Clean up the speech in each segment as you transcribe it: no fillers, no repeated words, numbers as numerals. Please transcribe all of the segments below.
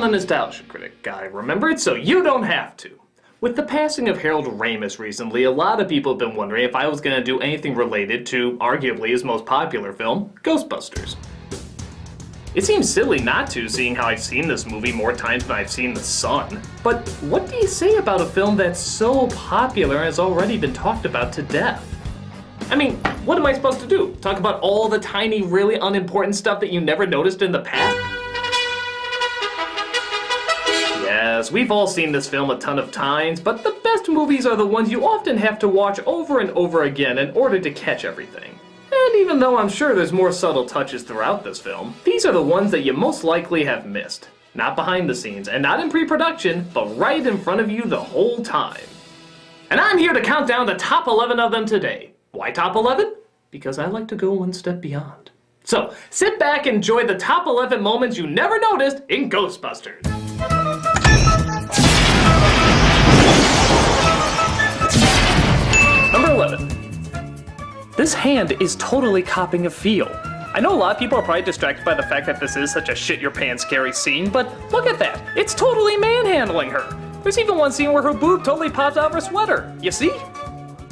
the Nostalgia Critic guy, remembered, so you don't have to. With the passing of Harold Ramis recently, a lot of people have been wondering if I was going to do anything related to arguably his most popular film, Ghostbusters. It seems silly not to, seeing how I've seen this movie more times than I've seen The Sun. But what do you say about a film that's so popular and has already been talked about to death? I mean, what am I supposed to do? Talk about all the tiny, really unimportant stuff that you never noticed in the past? Yes, we've all seen this film a ton of times, but the best movies are the ones you often have to watch over and over again in order to catch everything. And even though I'm sure there's more subtle touches throughout this film, these are the ones that you most likely have missed. Not behind the scenes, and not in pre-production, but right in front of you the whole time. And I'm here to count down the top 11 of them today. Why top 11? Because I like to go one step beyond. So, sit back and enjoy the top 11 moments you never noticed in Ghostbusters. Number 11. This hand is totally copying a feel. I know a lot of people are probably distracted by the fact that this is such a shit-your-pants scary scene, but look at that. It's totally manhandling her. There's even one scene where her boob totally pops out of her sweater. You see?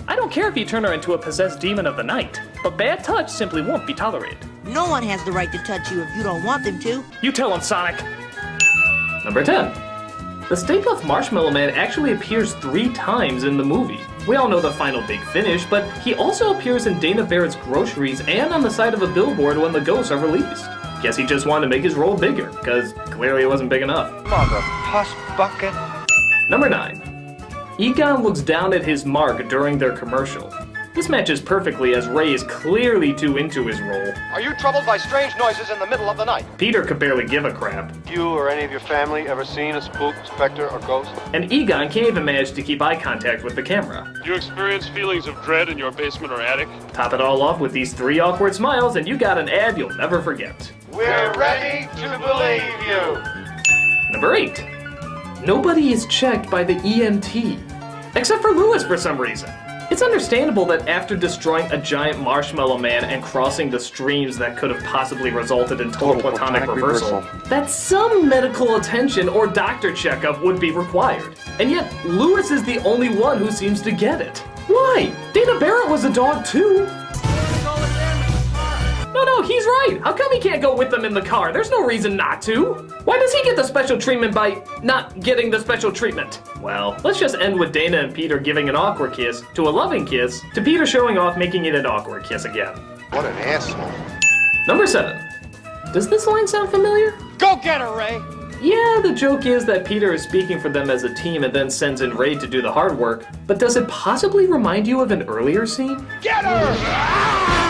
I don't care if you turn her into a possessed demon of the night, but bad touch simply won't be tolerated. No one has the right to touch you if you don't want them to. You tell him, Sonic. Number 10. The Stay Puft Marshmallow Man actually appears 3 times in the movie. We all know the final big finish, but he also appears in Dana Barrett's Groceries and on the side of a billboard when the ghosts are released. Guess he just wanted to make his role bigger, because clearly it wasn't big enough. Mother puss bucket. Number 9. Egon looks down at his mark during their commercial. This matches perfectly as Ray is clearly too into his role. Are you troubled by strange noises in the middle of the night? Peter could barely give a crap. You or any of your family ever seen a spook, specter, or ghost? And Egon can't even manage to keep eye contact with the camera. Do you experience feelings of dread in your basement or attic? Top it all off with these 3 awkward smiles and you got an ad you'll never forget. We're ready to believe you. Number 8. Nobody is checked by the EMT. Except for Lewis for some reason. It's understandable that after destroying a giant marshmallow man and crossing the streams that could have possibly resulted in total platonic reversal, that some medical attention or doctor checkup would be required. And yet, Lewis is the only one who seems to get it. Why? Dana Barrett was a dog too. No, he's right. How come he can't go with them in the car? There's no reason not to. Why does he get the special treatment by not getting the special treatment? Well, let's just end with Dana and Peter giving an awkward kiss to a loving kiss to Peter showing off making it an awkward kiss again. What an asshole. Number 7. Does this line sound familiar? Go get her, Ray! Yeah, the joke is that Peter is speaking for them as a team and then sends in Ray to do the hard work, but does it possibly remind you of an earlier scene? Get her!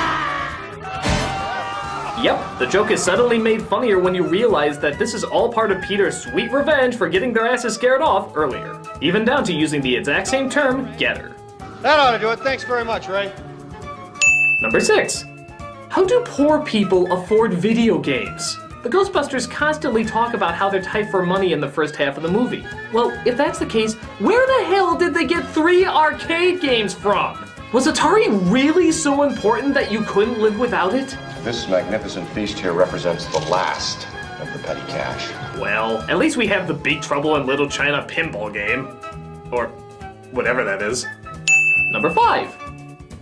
Yep, the joke is suddenly made funnier when you realize that this is all part of Peter's sweet revenge for getting their asses scared off earlier. Even down to using the exact same term, get her. That ought to do it. Thanks very much, Ray. Number 6. How do poor people afford video games? The Ghostbusters constantly talk about how they're tight for money in the first half of the movie. Well, if that's the case, where the hell did they get 3 arcade games from? Was Atari really so important that you couldn't live without it? This magnificent feast here represents the last of the petty cash. Well, at least we have the Big Trouble in Little China pinball game. Or whatever that is. Number 5.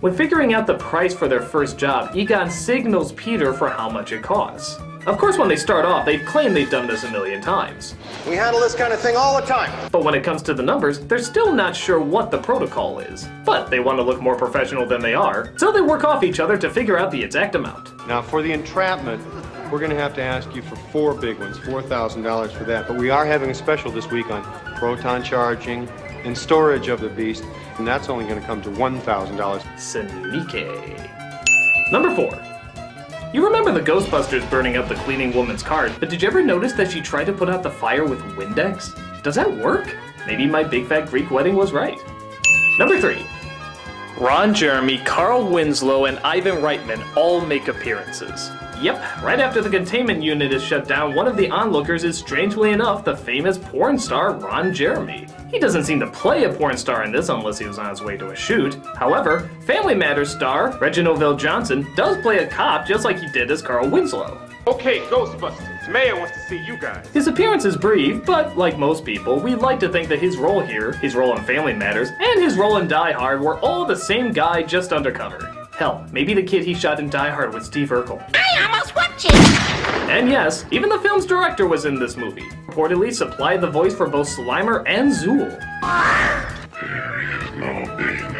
When figuring out the price for their first job, Egon signals Peter for how much it costs. Of course, when they start off, they claim they've done this a million times. We handle this kind of thing all the time. But when it comes to the numbers, they're still not sure what the protocol is. But they want to look more professional than they are, so they work off each other to figure out the exact amount. Now, for the entrapment, we're going to have to ask you for 4 big ones, $4,000 for that. But we are having a special this week on proton charging and storage of the beast, and that's only going to come to $1,000. Sneaky. Number 4. You remember the Ghostbusters burning up the cleaning woman's cart, but did you ever notice that she tried to put out the fire with Windex? Does that work? Maybe my big fat Greek wedding was right. Number 3. Ron Jeremy, Carl Winslow, and Ivan Reitman all make appearances. Yep, right after the containment unit is shut down, one of the onlookers is strangely enough the famous porn star Ron Jeremy. He doesn't seem to play a porn star in this unless he was on his way to a shoot. However, Family Matters star Reginald VelJohnson does play a cop just like he did as Carl Winslow. Okay, Ghostbusters. Mayor wants to see you guys. His appearance is brief, but like most people, we'd like to think that his role here, his role in Family Matters, and his role in Die Hard were all the same guy just undercover. Hell, maybe the kid he shot in Die Hard was Steve Urkel. I almost watched it! And yes, even the film's director was in this movie. Reportedly supplied the voice for both Slimer and Zool. There is no being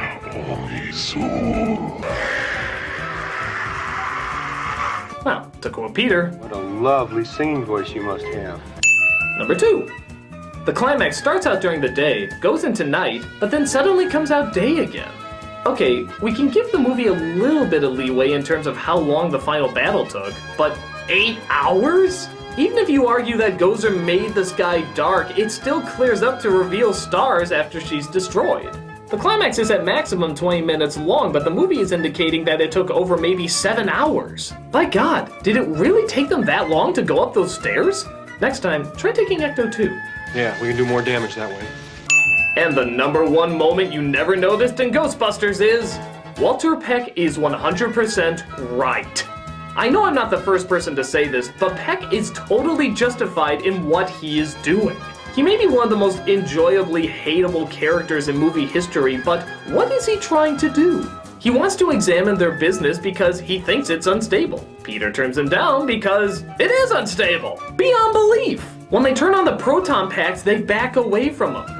only Zool. Well, to quote Peter, What a lovely singing voice you must have. Number 2. The climax starts out during the day, goes into night, but then suddenly comes out day again. Okay, we can give the movie a little bit of leeway in terms of how long the final battle took, but 8 hours? Even if you argue that Gozer made the sky dark, it still clears up to reveal stars after she's destroyed. The climax is at maximum 20 minutes long, but the movie is indicating that it took over maybe 7 hours. My god, did it really take them that long to go up those stairs? Next time, try taking Ecto 2. Yeah, we can do more damage that way. And the number one moment you never noticed in Ghostbusters is... Walter Peck is 100% right. I know I'm not the first person to say this, but Peck is totally justified in what he is doing. He may be one of the most enjoyably hateable characters in movie history, but what is he trying to do? He wants to examine their business because he thinks it's unstable. Peter turns him down because it is unstable. Beyond belief. When they turn on the proton packs, they back away from them.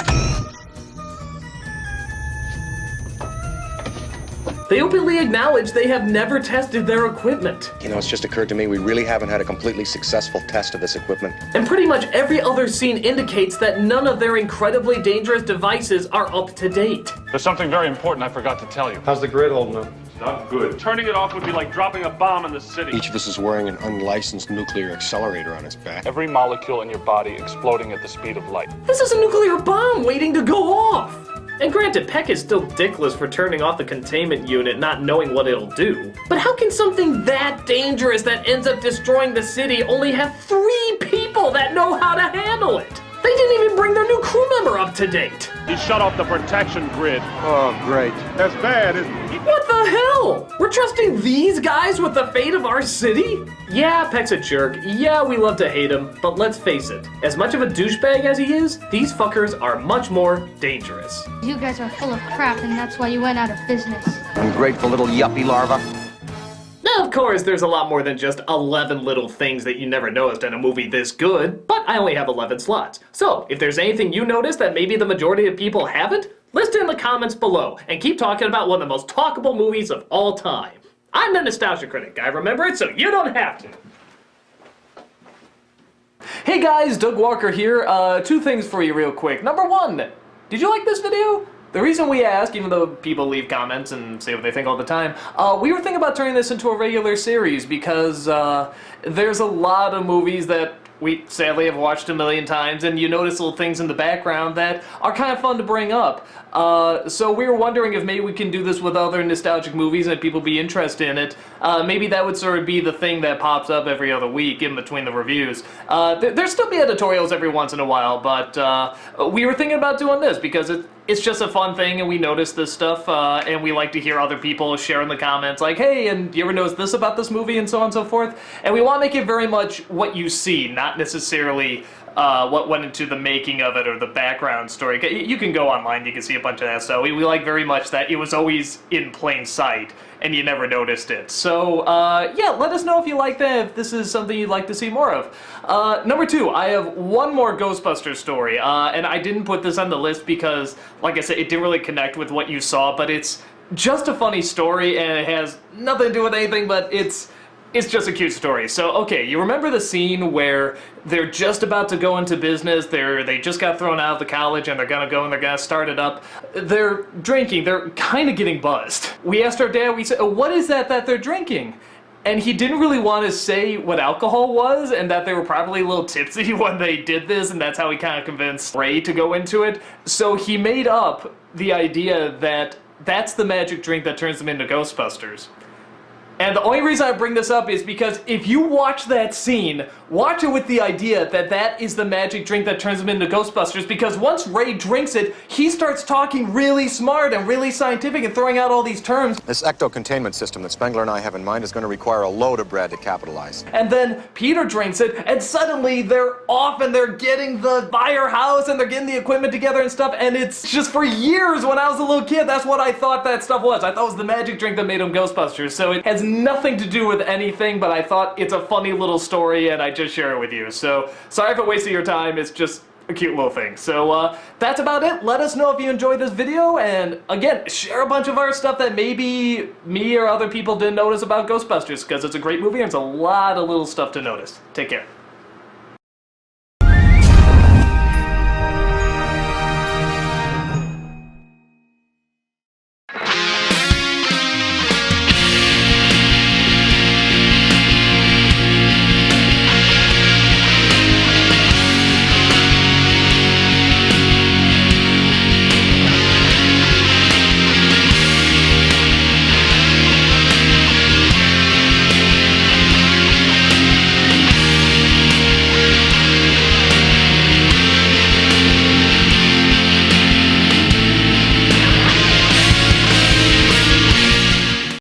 They openly acknowledge they have never tested their equipment. You know, it's just occurred to me we really haven't had a completely successful test of this equipment. And pretty much every other scene indicates that none of their incredibly dangerous devices are up to date. There's something very important I forgot to tell you. How's the grid holding up? Not good. Turning it off would be like dropping a bomb in the city. Each of us is wearing an unlicensed nuclear accelerator on his back. Every molecule in your body exploding at the speed of light. This is a nuclear bomb waiting to go off! And granted, Peck is still dickless for turning off the containment unit not knowing what it'll do. But how can something that dangerous that ends up destroying the city only have 3 people that know how to handle it? They didn't even bring their new crew member up to date! He shut off the protection grid. Oh, great. That's bad, isn't it? What the hell? We're trusting these guys with the fate of our city? Yeah, Peck's a jerk. Yeah, we love to hate him. But let's face it, as much of a douchebag as he is, these fuckers are much more dangerous. You guys are full of crap, and that's why you went out of business. Ungrateful little yuppie larva. Now, of course, there's a lot more than just 11 little things that you never noticed in a movie this good, but I only have 11 slots. So, if there's anything you noticed that maybe the majority of people haven't, list it in the comments below, and keep talking about one of the most talkable movies of all time. I'm the Nostalgia Critic guy, remember it, so you don't have to. Hey guys, Doug Walker here. 2 things for you real quick. Number 1, did you like this video? The reason we ask, even though people leave comments and say what they think all the time, we were thinking about turning this into a regular series because there's a lot of movies that we sadly have watched a million times, and you notice little things in the background that are kind of fun to bring up. So we were wondering if maybe we can do this with other nostalgic movies and if people be interested in it. Maybe that would sort of be the thing that pops up every other week in between the reviews. There'll still be editorials every once in a while, but we were thinking about doing this because it's just a fun thing, and we notice this stuff, and we like to hear other people share in the comments like, hey, and you ever notice this about this movie, and so on and so forth. And we want to make it very much what you see, not necessarily what went into the making of it or the background story. You can go online, you can see a bunch of that stuff. We like very much that it was always in plain sight, and you never noticed it. So, yeah, let us know if you like that, if this is something you'd like to see more of. Number 2, I have one more Ghostbusters story, and I didn't put this on the list because, like I said, it didn't really connect with what you saw, but it's just a funny story, and it has nothing to do with anything, but it's just a cute story. So, okay, you remember the scene where they're just about to go into business, they just got thrown out of the college, and they're gonna go and they're gonna start it up. They're drinking, they're kind of getting buzzed. We asked our dad, we said, what is that they're drinking? And he didn't really want to say what alcohol was, and that they were probably a little tipsy when they did this, and that's how he kind of convinced Ray to go into it. So he made up the idea that that's the magic drink that turns them into Ghostbusters. And the only reason I bring this up is because if you watch that scene, watch it with the idea that that is the magic drink that turns him into Ghostbusters, because once Ray drinks it, he starts talking really smart and really scientific and throwing out all these terms. This ecto-containment system that Spengler and I have in mind is going to require a load of Brad to capitalize. And then Peter drinks it, and suddenly they're off and they're getting the firehouse and they're getting the equipment together and stuff, and it's just for years when I was a little kid, that's what I thought that stuff was. I thought it was the magic drink that made him Ghostbusters, so it has nothing to do with anything, but I thought it's a funny little story and I just share it with you. So, sorry for wasting your time, it's just a cute little thing. So, that's about it. Let us know if you enjoyed this video, and again, share a bunch of our stuff that maybe me or other people didn't notice about Ghostbusters, because it's a great movie and it's a lot of little stuff to notice. Take care.